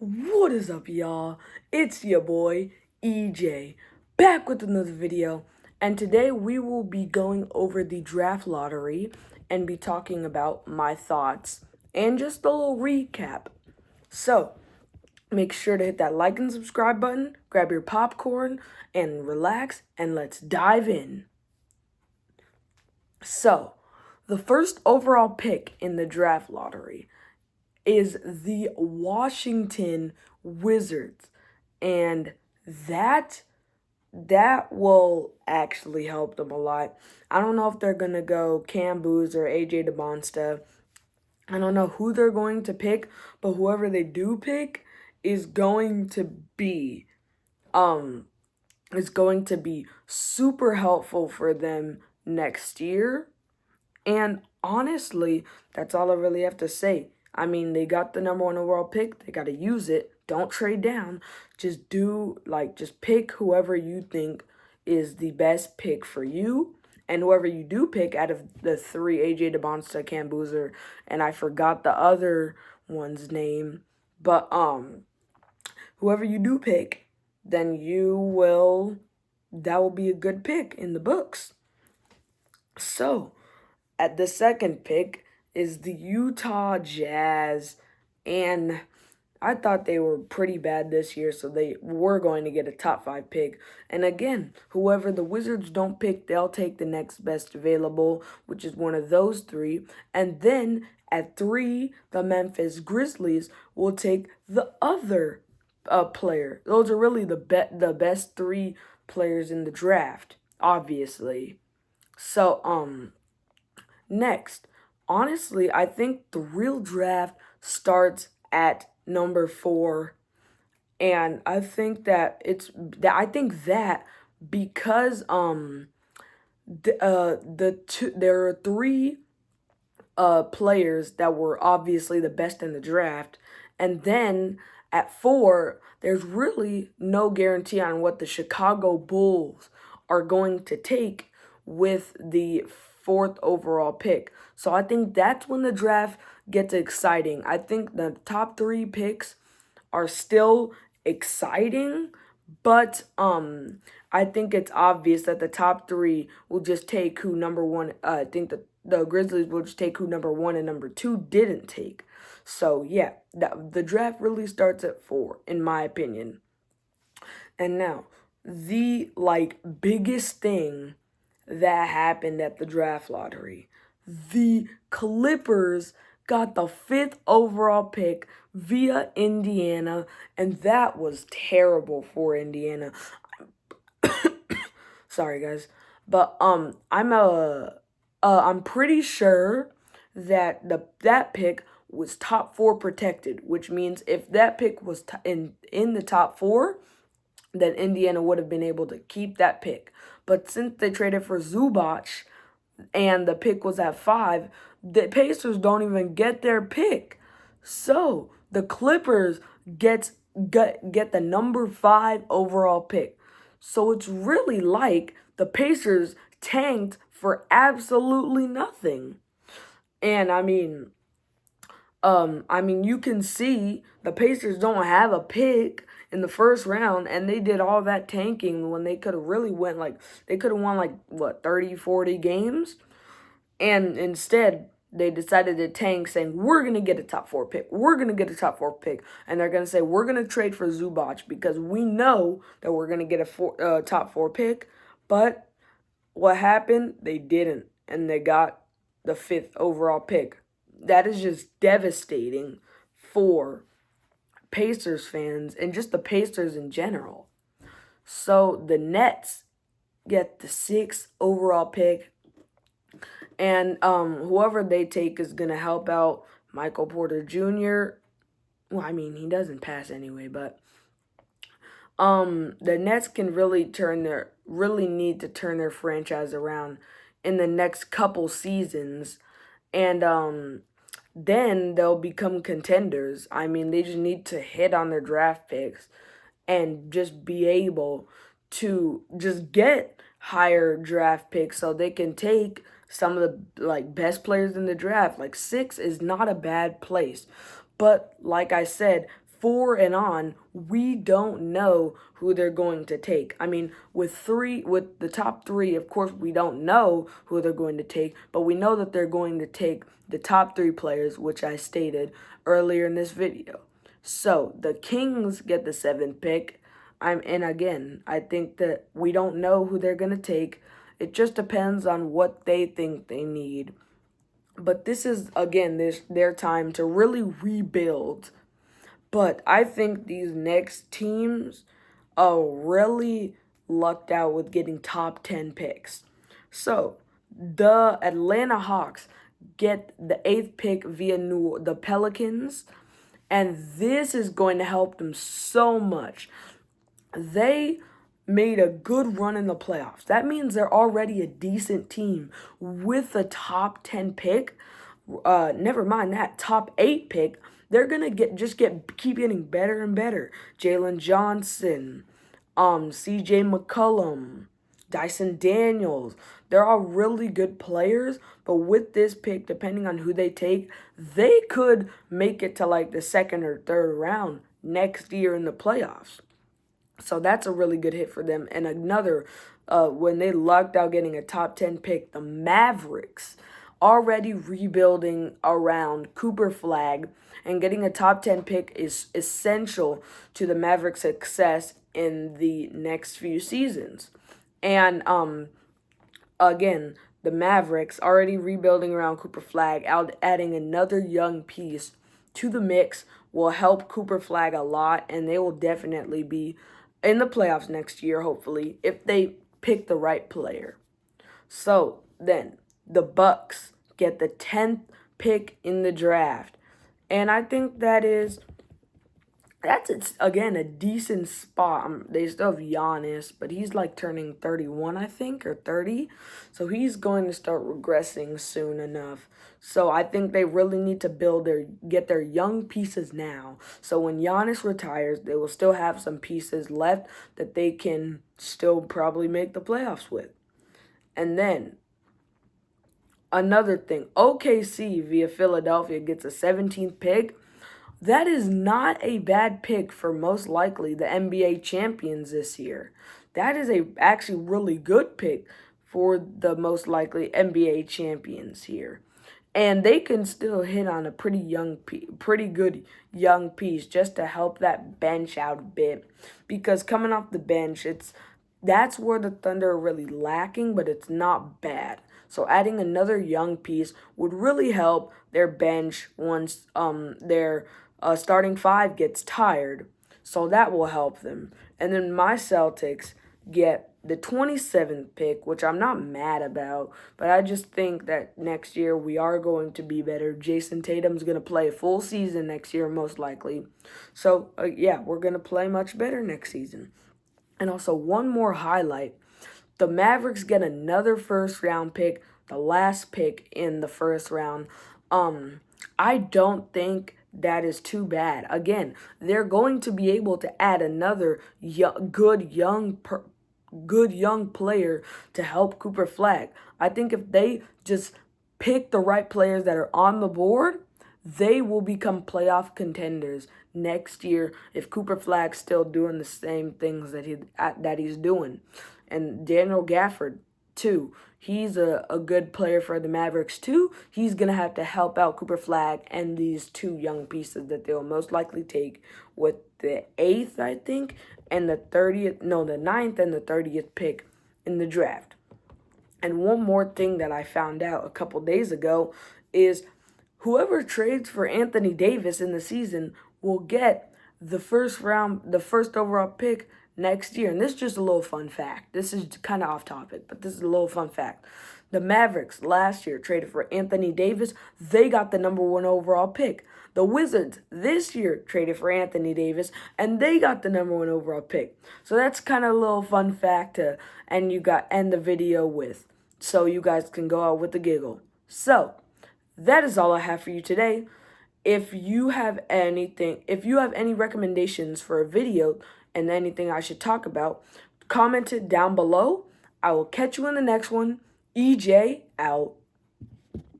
What is up, y'all? It's your boy, EJ, back with another video. And today we will be going over the draft lottery and be talking about my thoughts and just a little recap. So, make sure to hit that like and subscribe button, grab your popcorn, and relax, and let's dive in. So, the first overall pick in the draft lottery is the Washington Wizards. And that will actually help them a lot. I don't know if they're gonna go Cam Booz or AJ DeBonsta. I don't know who they're going to pick, but whoever they do pick is going to be um super helpful for them next year. And honestly, that's all I really have to say. I mean, they got the number one overall pick. They got to use it. Don't trade down. Just pick whoever you think is the best pick for you. And whoever you do pick out of the three, AJ DeBonsta, Cam Boozer, and I forgot the other one's name. But whoever you do pick, then that will be a good pick in the books. So, at the second pick is the Utah Jazz, and I thought they were pretty bad this year, so they were going to get a top 5 pick. And again, whoever the Wizards don't pick, they'll take the next best available, which is one of those three. And then at 3, the Memphis Grizzlies will take the other player. Those are really the best 3 players in the draft, obviously. So, next, honestly, I think the real draft starts at number 4, and I think that because there are 3 players that were obviously the best in the draft, and then at 4, there's really no guarantee on what the Chicago Bulls are going to take with the 4th overall pick. So I think that's when the draft gets exciting. I think the top 3 picks are still exciting, but I think it's obvious that the top 3 will just take who number 1. I think the Grizzlies will just take who number 1 and number 2 didn't take. So yeah, the draft really starts at 4, in my opinion. And now, the biggest thing that happened at the draft lottery, the Clippers got the 5th overall pick via Indiana, and that was terrible for Indiana. Sorry, guys, but I'm pretty sure that that pick was top 4 protected, which means if that pick was in the top 4, then Indiana would have been able to keep that pick. But since they traded for Zubac and the pick was at 5, the Pacers don't even get their pick. So the Clippers get the number 5 overall pick. So it's really like the Pacers tanked for absolutely nothing. And I mean, you can see the Pacers don't have a pick in the first round, and they did all that tanking when they could have really won 30, 40 games. And instead, they decided to tank, saying, we're going to get a top 4 pick. We're going to get a top 4 pick. And they're going to say, we're going to trade for Zubac because we know that we're going to get a top 4 pick. But what happened? They didn't. And they got the 5th overall pick. That is just devastating for Pacers fans and just the Pacers in general. So the Nets get the 6th overall pick, and whoever they take is going to help out Michael Porter Jr. Well, I mean, he doesn't pass anyway, but the Nets can really need to turn their franchise around in the next couple seasons, and then they'll become contenders. I mean, they just need to hit on their draft picks and just be able to just get higher draft picks so they can take some of the best players in the draft. 6 is not a bad place. But like I said, 4 and on, we don't know who they're going to take. I mean, with the top 3, of course, we don't know who they're going to take, but we know that they're going to take the top 3 players, which I stated earlier in this video. So, the Kings get the 7th pick. And again, I think that we don't know who they're going to take. It just depends on what they think they need. But this is, again, their time to really rebuild. But I think these next teams are really lucked out with getting top 10 picks. So, the Atlanta Hawks get the 8th pick via the Pelicans, and this is going to help them so much. They made a good run in the playoffs. That means they're already a decent team with a top 10 pick. Never mind that, top 8 pick. They're gonna keep getting better and better. Jalen Johnson, CJ McCollum, Dyson Daniels. They're all really good players, but with this pick, depending on who they take, they could make it to like the 2nd or 3rd round next year in the playoffs. So that's a really good hit for them. And another, when they lucked out getting a top 10 pick, the Mavericks already rebuilding around Cooper Flag, and getting a top 10 pick is essential to the Mavericks' success in the next few seasons. And again, the Mavericks already rebuilding around Cooper Flag, adding another young piece to the mix will help Cooper Flag a lot, and they will definitely be in the playoffs next year, hopefully, if they pick the right player. So then the Bucks get the 10th pick in the draft, and I think that's again a decent spot. They still have Giannis, but he's like turning 31, I think, or 30, so he's going to start regressing soon enough. So I think they really need to get their young pieces now. So when Giannis retires, they will still have some pieces left that they can still probably make the playoffs with. And then another thing, OKC via Philadelphia gets a 17th pick. That is not a bad pick for most likely the NBA champions this year. That is actually really good pick for the most likely NBA champions here. And they can still hit on a pretty good young piece just to help that bench out a bit. Because coming off the bench, that's where the Thunder are really lacking, but it's not bad. So adding another young piece would really help their bench once their starting 5 gets tired. So that will help them. And then my Celtics get the 27th pick, which I'm not mad about, but I just think that next year we are going to be better. Jason Tatum's going to play a full season next year, most likely. So, yeah, we're going to play much better next season. And also, one more highlight. The Mavericks get another first-round pick, the last pick in the first round. I don't think that is too bad. Again, they're going to be able to add another good young player to help Cooper Flag. I think if they just pick the right players that are on the board, they will become playoff contenders next year if Cooper Flag's still doing the same things that he's doing. And Daniel Gafford, too. He's a good player for the Mavericks, too. He's going to have to help out Cooper Flag and these 2 young pieces that they'll most likely take with the 8th, I think, and the 9th and the 30th pick in the draft. And one more thing that I found out a couple days ago is whoever trades for Anthony Davis in the season will get the first overall pick next year. And this is just a little fun fact. This is kind of off topic, but this is a little fun fact. The Mavericks last year traded for Anthony Davis. They got the number 1 overall pick. The Wizards this year traded for Anthony Davis, and they got the number 1 overall pick. So that's kind of a little fun fact to end the video with, so you guys can go out with a giggle. So that is all I have for you today. If you have any recommendations for a video and anything I should talk about, comment it down below. I will catch you in the next one. EJ out.